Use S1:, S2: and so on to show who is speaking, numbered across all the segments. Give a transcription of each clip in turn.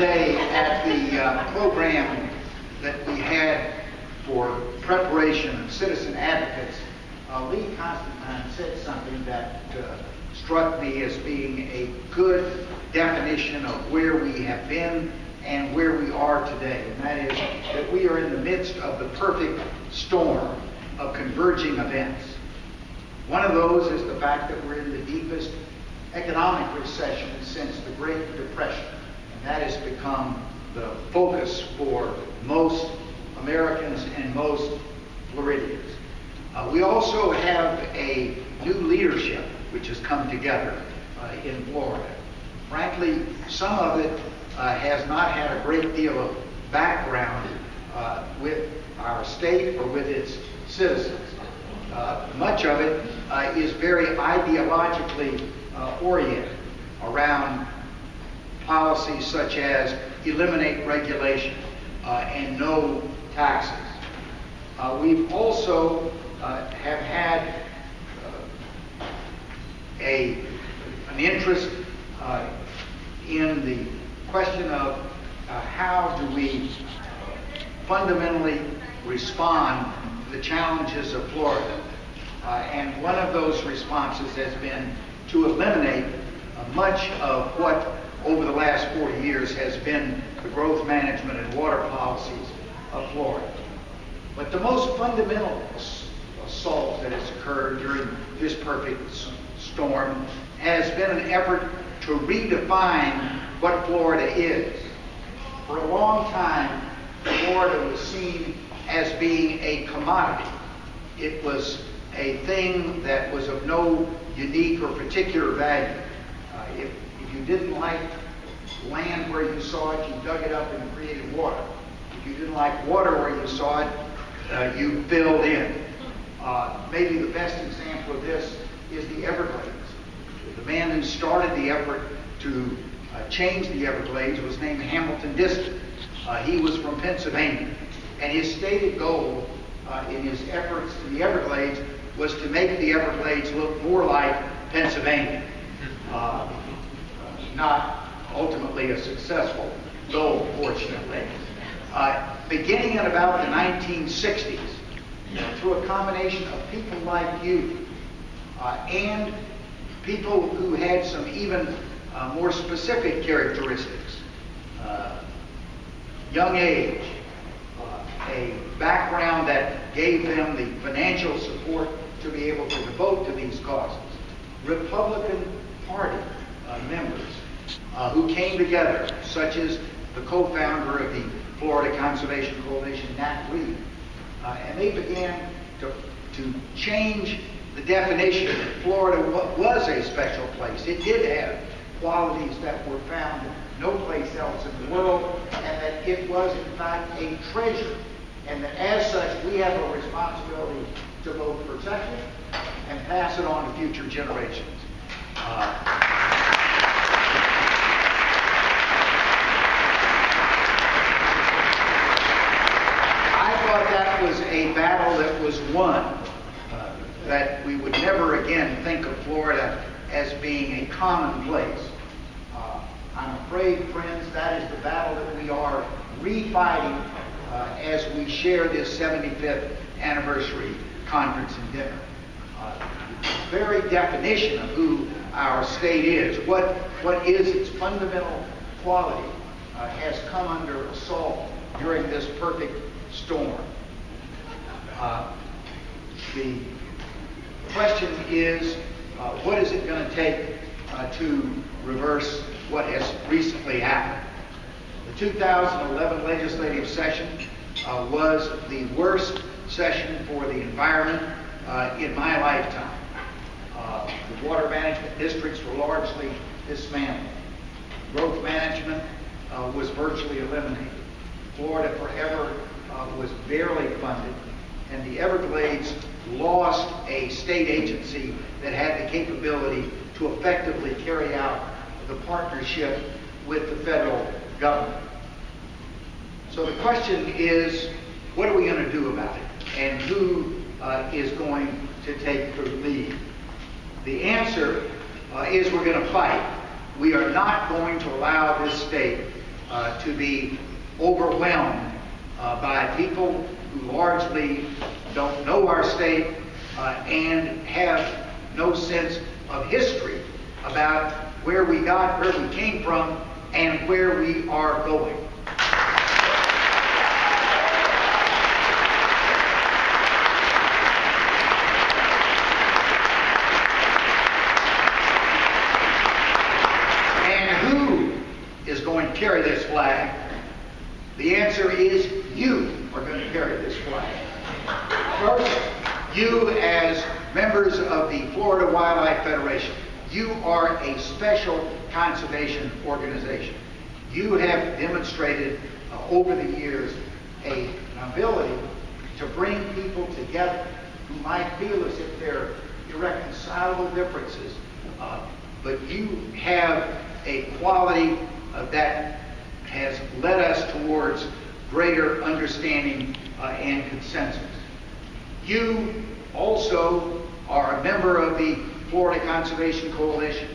S1: Yesterday at the program that we had for preparation of citizen advocates, Lee Constantine said something that struck me as being a good definition of where we have been and where we are today. And that is that we are in the midst of the perfect storm of converging events. One of those is the fact that we're in the deepest economic recession since the Great Depression. And that has become the focus for most Americans and most Floridians. We also have a new leadership which has come together in Florida. Frankly, some of it has not had a great deal of background with our state or with its citizens. Much of it is very ideologically oriented around policies such as eliminate regulation and no taxes. We've also have had an interest in the question of how do we fundamentally respond to the challenges of Florida. And one of those responses has been to eliminate much of what over the last 40 years has been the growth management and water policies of Florida. But the most fundamental assault that has occurred during this perfect storm has been an effort to redefine what Florida is. For a long time, Florida was seen as being a commodity. It was a thing that was of no unique or particular value. If you didn't like land where you saw it, you dug it up and created water. If you didn't like water where you saw it, you filled in. Maybe the best example of this is the Everglades. The man who started the effort to change the Everglades was named Hamilton Diston. He was from Pennsylvania, and his stated goal in his efforts in the Everglades was to make the Everglades look more like Pennsylvania. Not ultimately a successful goal, fortunately. Beginning in about the 1960s, through a combination of people like you and people who had some even more specific characteristics, young age, a background that gave them the financial support to be able to devote to these causes, Republican Party members who came together, such as the co-founder of the Florida Conservation Coalition, Nat Reed, and they began to change the definition that Florida was a special place. It did have qualities that were found no place else in the world, and that it was in fact a treasure, and that as such we have a responsibility to both protect it and pass it on to future generations. I thought that was a battle that was won, that we would never again think of Florida as being a common place. I'm afraid, friends, that is the battle that we are refighting as we share this 75th anniversary conference and dinner. The very definition of who our state is, what is its fundamental quality, has come under assault during this perfect storm. The question is, what is it going to take to reverse what has recently happened? The 2011 legislative session was the worst session for the environment in my lifetime. The water management districts were largely dismantled. Growth management was virtually eliminated. Florida Forever was barely funded, and the Everglades lost a state agency that had the capability to effectively carry out the partnership with the federal government. So the question is, what are we going to do about it? And who is going to take the lead? The answer is we're going to fight. We are not going to allow this state to be overwhelmed by people who largely don't know our state and have no sense of history about where we got, where we came from, and where we are going. Is going to carry this flag? The answer is you are going to carry this flag. First, you as members of the Florida Wildlife Federation, you are a special conservation organization. You have demonstrated over the years an ability to bring people together who might feel as if they're irreconcilable differences, but you have a quality that has led us towards greater understanding and consensus. You also are a member of the Florida Conservation Coalition,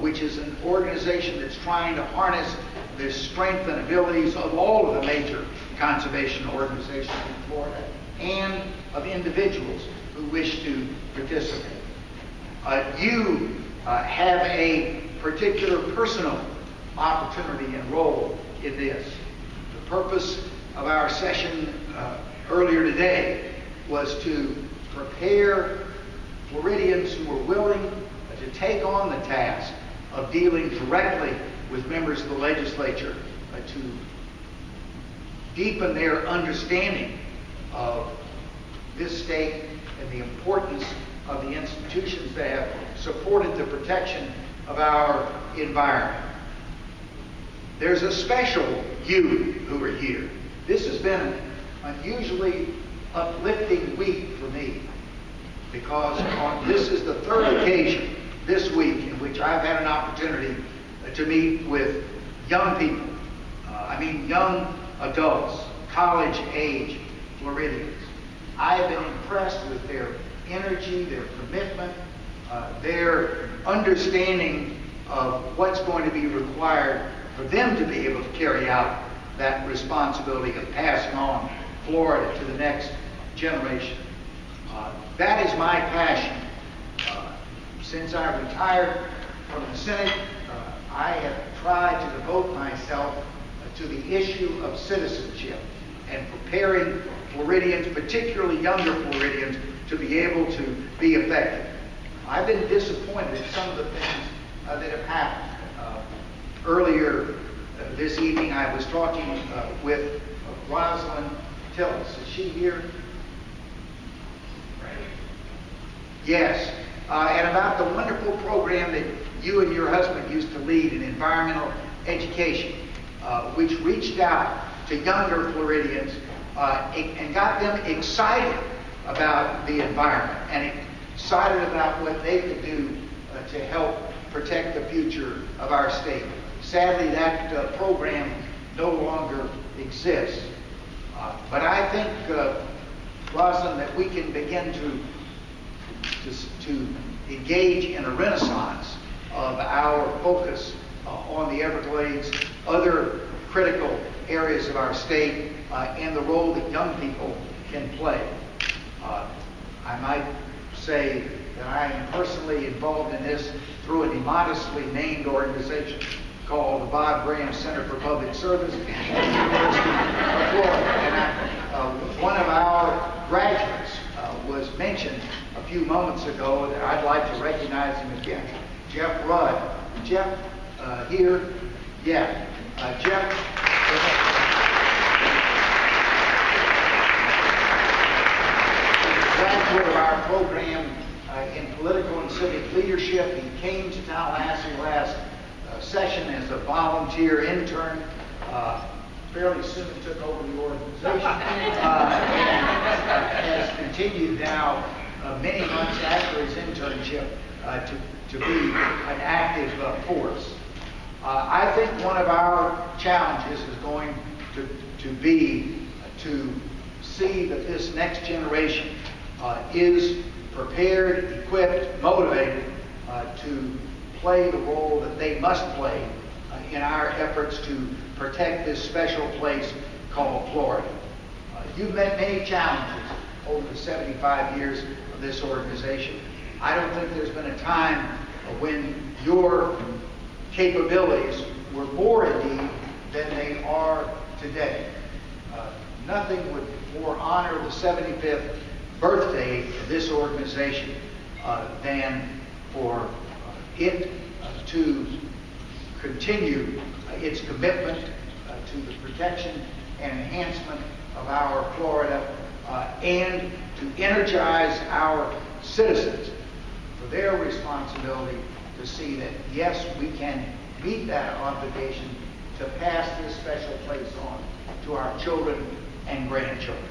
S1: which is an organization that's trying to harness the strength and abilities of all of the major conservation organizations in Florida and of individuals who wish to participate. You have a particular personal opportunity and role in this. The purpose of our session earlier today was to prepare Floridians who were willing to take on the task of dealing directly with members of the legislature to deepen their understanding of this state and the importance of the institutions that have supported the protection of our environment. There's a special you who are here. This has been an unusually uplifting week for me because this is the third occasion this week in which I've had an opportunity to meet with young people. Young adults, college-age Floridians. I have been impressed with their energy, their commitment, their understanding of what's going to be required for them to be able to carry out that responsibility of passing on Florida to the next generation. That is my passion. Since I retired from the Senate, I have tried to devote myself to the issue of citizenship and preparing Floridians, particularly younger Floridians, to be able to be effective. I've been disappointed in some of the things that have happened. Earlier this evening, I was talking with Rosalind Tillis. Is she here? Yes. And about the wonderful program that you and your husband used to lead in environmental education, which reached out to younger Floridians and got them excited about the environment and excited about what they could do to help protect the future of our state. Sadly, that program no longer exists. But I think, Rosalind, that we can begin to engage in a renaissance of our focus on the Everglades, other critical areas of our state, and the role that young people can play. I might say that I am personally involved in this through an immodestly named organization called the Bob Graham Center for Public Service at the University of Florida. And one of our graduates was mentioned a few moments ago, and I'd like to recognize him again. Jeff Rudd. Jeff, here? Yeah. Jeff. Graduate of our program in political and civic leadership. He came to Tallahassee last session as a volunteer intern. Fairly soon took over the organization and has continued now many months after his internship to be an active force. I think one of our challenges is going to be to see that this next generation is prepared, equipped, motivated to play the role that they must play in our efforts to protect this special place called Florida. You've met many challenges over the 75 years of this organization. I don't think there's been a time when your capabilities were more in need than they are today. Nothing would more honor the 75th birthday of this organization than for it to continue its commitment to the protection and enhancement of our Florida and to energize our citizens for their responsibility to see that, yes, we can meet that obligation to pass this special place on to our children and grandchildren.